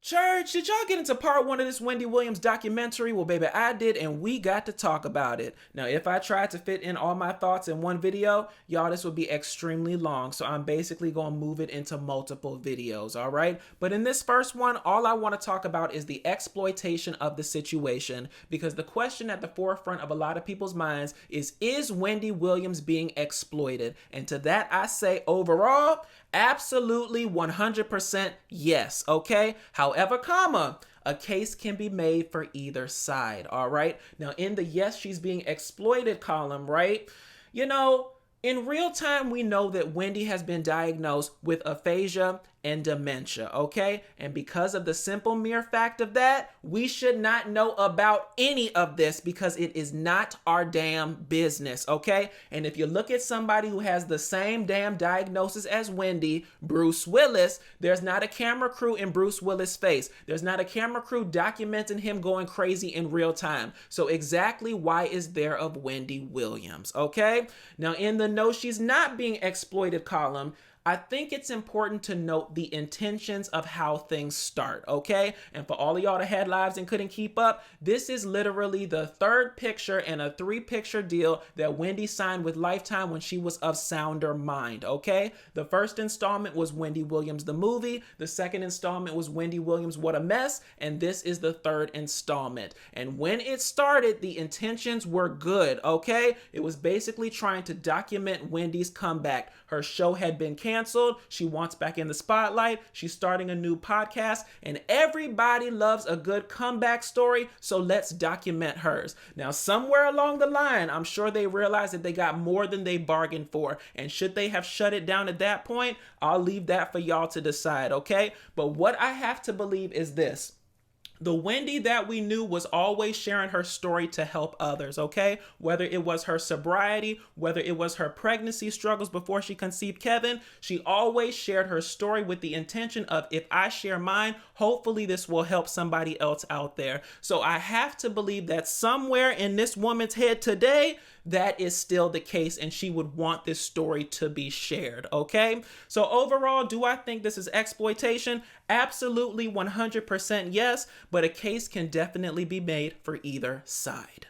Church, did y'all get into part one of this Wendy Williams documentary? Well, baby, I did, and we got to talk about it. Now, if I tried to fit in all my thoughts in one video, y'all, this would be extremely long, so I'm basically going to move it into multiple videos, all right? But in this first one, all I want to talk about is the exploitation of the situation, because the question at the forefront of a lot of people's minds is Wendy Williams being exploited? And to that, I say overall, absolutely 100% yes, okay? However, a case can be made for either side, all right? Now, in the yes, she's being exploited column, right? In real time, we know that Wendy has been diagnosed with aphasia and dementia, okay? And because of the simple mere fact of that, we should not know about any of this because it is not our damn business, okay? And if you look at somebody who has the same damn diagnosis as Wendy, Bruce Willis, there's not a camera crew in Bruce Willis' face. There's not a camera crew documenting him going crazy in real time. So exactly why is there of Wendy Williams, okay? Now, in the no, she's not being exploited column, I think it's important to note the intentions of how things start, okay? And for all of y'all that had lives and couldn't keep up, this is literally the third picture in a 3-picture deal that Wendy signed with Lifetime when she was of sounder mind, okay? The first installment was Wendy Williams the movie, the second installment was Wendy Williams What a Mess, and this is the third installment. And when it started, the intentions were good, okay? It was basically trying to document Wendy's comeback. Her show had been canceled. She wants back in the spotlight. She's starting a new podcast, and everybody loves a good comeback story, so let's document hers. Now, somewhere along the line, I'm sure they realized that they got more than they bargained for, and should they have shut it down at that point, I'll leave that for y'all to decide, okay? But what I have to believe is this. The Wendy that we knew was always sharing her story to help others, okay? Whether it was her sobriety, whether it was her pregnancy struggles before she conceived Kevin, she always shared her story with the intention of, if I share mine, hopefully this will help somebody else out there. So I have to believe that somewhere in this woman's head today, that is still the case, and she would want this story to be shared, okay? So overall, do I think this is exploitation? Absolutely 100% yes, but a case can definitely be made for either side.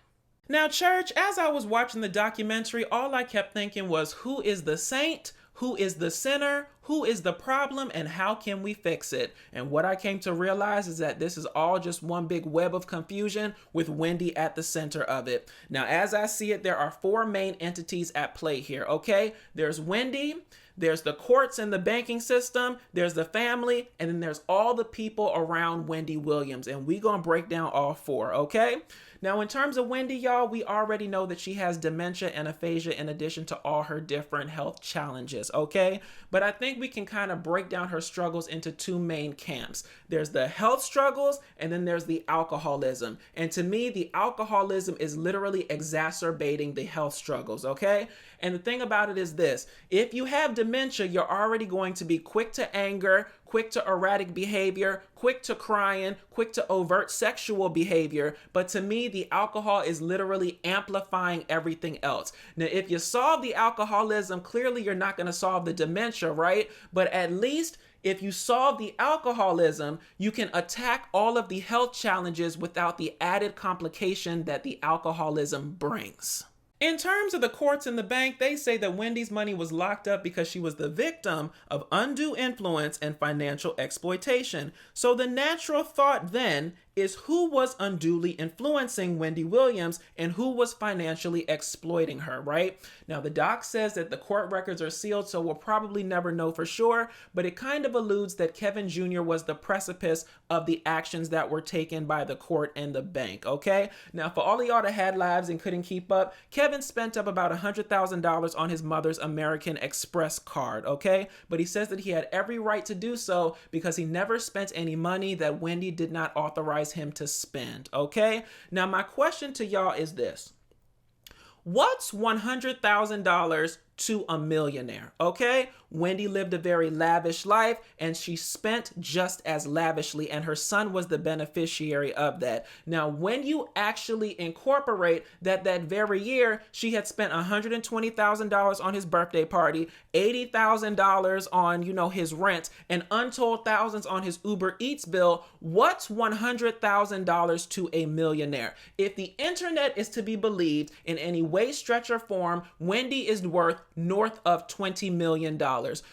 Now, church, as I was watching the documentary, all I kept thinking was, who is the saint? Who is the sinner? Who is the problem, and how can we fix it? And what I came to realize is that this is all just one big web of confusion with Wendy at the center of it. Now, as I see it, there are 4 main entities at play here, okay? There's Wendy, there's the courts and the banking system, there's the family, and then there's all the people around Wendy Williams. And we're going to break down all 4, okay? Now, in terms of Wendy, y'all, we already know that she has dementia and aphasia in addition to all her different health challenges, okay? But I think we can kind of break down her struggles into 2 main camps. There's the health struggles, and then there's the alcoholism. And to me, the alcoholism is literally exacerbating the health struggles, okay? And the thing about it is this: if you have dementia, you're already going to be quick to anger, quick to erratic behavior, quick to crying, quick to overt sexual behavior. But to me, the alcohol is literally amplifying everything else. Now, if you solve the alcoholism, clearly you're not going to solve the dementia, right? But at least if you solve the alcoholism, you can attack all of the health challenges without the added complication that the alcoholism brings. In terms of the courts and the bank, they say that Wendy's money was locked up because she was the victim of undue influence and financial exploitation. So the natural thought then is, who was unduly influencing Wendy Williams and who was financially exploiting her, right? Now, the doc says that the court records are sealed, so we'll probably never know for sure, but it kind of alludes that Kevin Jr. was the precipice of the actions that were taken by the court and the bank, okay? Now, for all of y'all that had lives and couldn't keep up, Kevin spent up about $100,000 on his mother's American Express card, okay? But he says that he had every right to do so because he never spent any money that Wendy did not authorize him to spend, okay? Now, my question to y'all is this: what's $100,000 to a millionaire, okay? Wendy lived a very lavish life and she spent just as lavishly, and her son was the beneficiary of that. Now, when you actually incorporate that very year, she had spent $120,000 on his birthday party, $80,000 on, his rent, and untold thousands on his Uber Eats bill, what's $100,000 to a millionaire? If the internet is to be believed in any way, stretch, or form, Wendy is worth north of $20 million.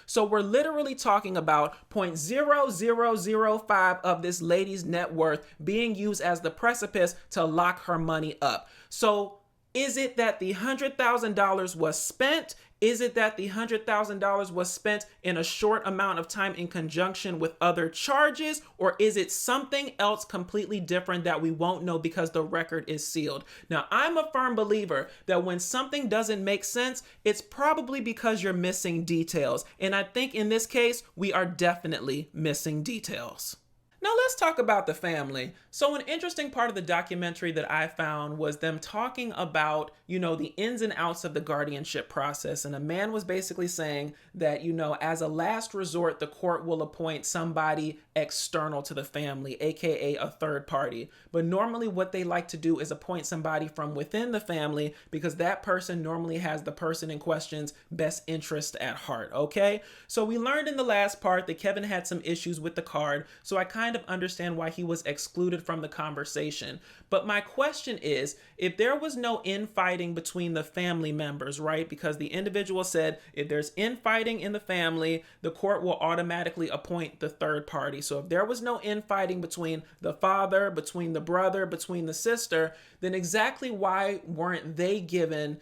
So we're literally talking about 0.0005 of this lady's net worth being used as the precipice to lock her money up. So is it that the $100,000 was spent? Is it that the $100,000 was spent in a short amount of time in conjunction with other charges? Or is it something else completely different that we won't know because the record is sealed? Now, I'm a firm believer that when something doesn't make sense, it's probably because you're missing details. And I think in this case, we are definitely missing details. Now let's talk about the family. So an interesting part of the documentary that I found was them talking about, the ins and outs of the guardianship process. And a man was basically saying that, as a last resort, the court will appoint somebody external to the family, aka a third party. But normally what they like to do is appoint somebody from within the family because that person normally has the person in question's best interest at heart, okay? So we learned in the last part that Kevin had some issues with the card, so I kind of understand why he was excluded from the conversation. But my question is, if there was no infighting between the family members, right? Because the individual said if there's infighting in the family, the court will automatically appoint the third party. So if there was no infighting between the father, between the brother, between the sister, then exactly why weren't they given,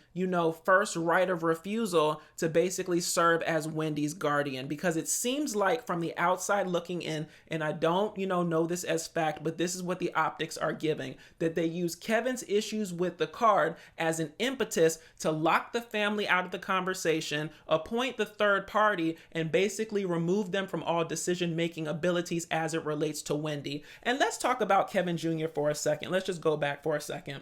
first right of refusal to basically serve as Wendy's guardian? Because it seems like from the outside looking in, and I don't, know this as fact, but this is what the optics are giving, that they use Kevin's issues with the card as an impetus to lock the family out of the conversation, appoint the third party, and basically remove them from all decision-making abilities as it relates to Wendy. And let's talk about Kevin Jr. for a second. Let's just go back for a second.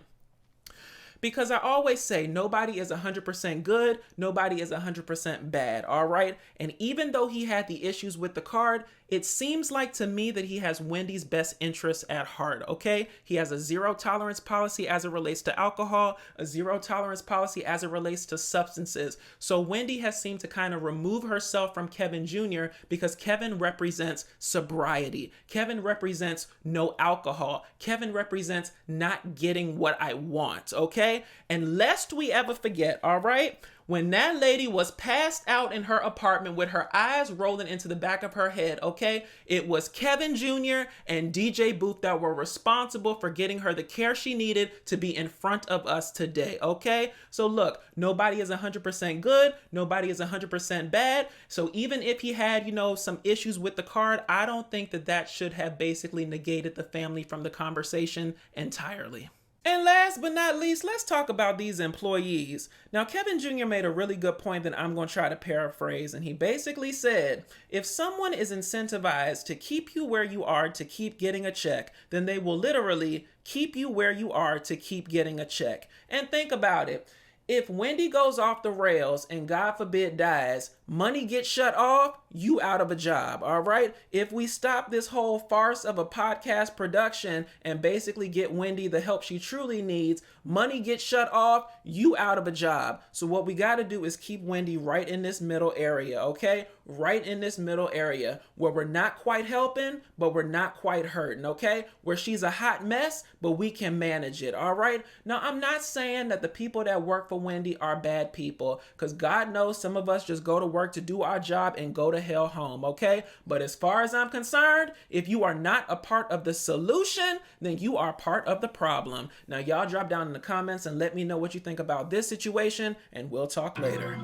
Because I always say nobody is 100% good, nobody is 100% bad, all right? And even though he had the issues with the card, it seems like to me that he has Wendy's best interests at heart, okay? He has a zero tolerance policy as it relates to alcohol, a zero tolerance policy as it relates to substances. So Wendy has seemed to kind of remove herself from Kevin Jr. because Kevin represents sobriety. Kevin represents no alcohol. Kevin represents not getting what I want, okay? And lest we ever forget, all right? When that lady was passed out in her apartment with her eyes rolling into the back of her head, okay, it was Kevin Jr. and DJ Booth that were responsible for getting her the care she needed to be in front of us today, okay? So look, nobody is 100% good, nobody is 100% bad. So even if he had, some issues with the card, I don't think that should have basically negated the family from the conversation entirely. And last but not least, let's talk about these employees. Now, Kevin Jr. made a really good point that I'm going to try to paraphrase. And he basically said, if someone is incentivized to keep you where you are to keep getting a check, then they will literally keep you where you are to keep getting a check. And think about it. If Wendy goes off the rails and God forbid dies, money gets shut off, you out of a job, all right? If we stop this whole farce of a podcast production and basically get Wendy the help she truly needs, money gets shut off, you out of a job. So what we got to do is keep Wendy right in this middle area, okay? Right in this middle area where we're not quite helping, but we're not quite hurting, okay? Where she's a hot mess, but we can manage it, all right? Now, I'm not saying that the people that work for Wendy are bad people, because God knows some of us just go to work to do our job and go to hell home, okay? But as far as I'm concerned, if you are not a part of the solution, then you are part of the problem. Now, y'all drop down in the comments and let me know what you think about this situation, and we'll talk later.